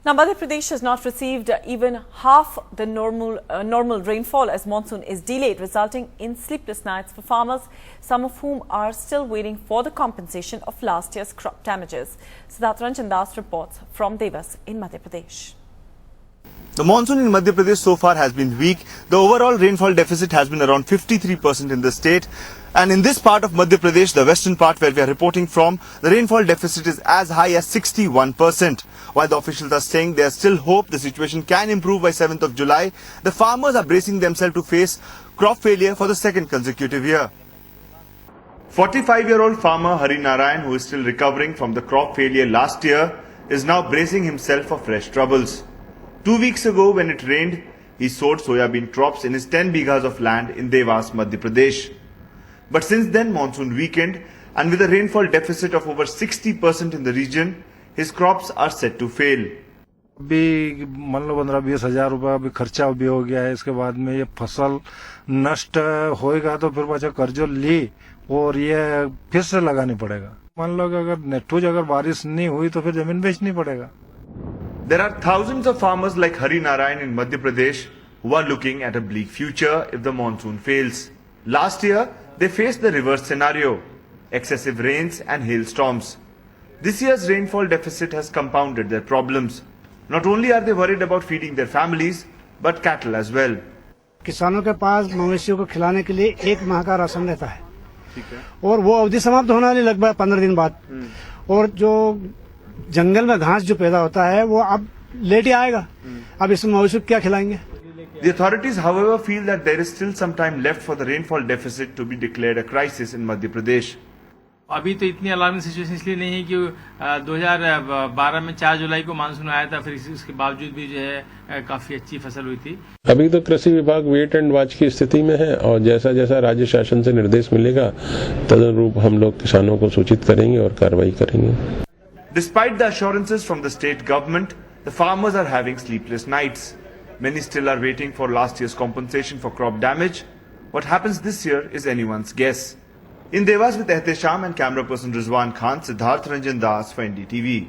Now, Madhya Pradesh has not received even half the normal rainfall as monsoon is delayed, resulting in sleepless nights for farmers, some of whom are still waiting for the compensation of last year's crop damages. Siddharth Ranjan Das reports from Devas in Madhya Pradesh. The monsoon in Madhya Pradesh so far has been weak. The overall rainfall deficit has been around 53% in the state. And in this part of Madhya Pradesh, the western part where we are reporting from, the rainfall deficit is as high as 61%. While the officials are saying there is still hope the situation can improve by 7th of July, the farmers are bracing themselves to face crop failure for the second consecutive year. 45-year-old farmer Hari Narayan, who is still recovering from the crop failure last year, is now bracing himself for fresh troubles. 2 weeks ago, when it rained, he sowed soybean crops in his 10 bighas of land in Devas, Madhya Pradesh. But since then, monsoon weakened, and with a rainfall deficit of over 60% in the region, his crops are set to fail. अभी मान लो 15-20 हजार रुपया अभी खर्चा भी हो गया है। इसके बाद में ये फसल नष्ट होएगा तो फिर बचा कर्ज ली और ये फिर से लगानी पड़ेगा। मान लो अगर नेटूज अगर बारिश नहीं हुई तो फिर जमीन बेचनी पड़ेगा। There are thousands of farmers like Hari Narayan in Madhya Pradesh who are looking at a bleak future if the monsoon fails. Last year, they faced the reverse scenario, excessive rains and hailstorms. This year's rainfall deficit has compounded their problems. Not only are they worried about feeding their families, but cattle as well. किसानों के पास मवेशियों को खिलाने के लिए 1 माह का ration रहता है, और वो अवधि समाप्त होने वाली लगभग 15 दिन बाद। और जो जंगल में घास जो पैदा होता है वो अब लेट ही आएगा। अब इसमें मवेशी क्या खिलाएंगे? The authorities, however, feel that there is still some time left for the rainfall deficit to be declared a crisis in Madhya Pradesh. अभी तो इतनी अलार्मिंग सिचुएशन इसलिए नहीं है कि 2012 में 4 जुलाई को मानसून आया था, फिर उसके बावजूद भी जो है काफी अच्छी फसल हुई थी। अभी तो कृषि विभाग वेट एंड वॉच की स्थिति में है और जैसा जैसा राज्य शासन से निर्देश मिलेगा तदनुरूप हम लोग किसानों को सूचित करेंगे और कार्रवाई करेंगे। Despite the assurances from the state government, the farmers are having sleepless nights. Many still are waiting for last year's compensation for crop damage. What happens this year is anyone's guess. In Devas with Ehtesham and camera person Rizwan Khan, Siddharth Ranjan Das for NDTV.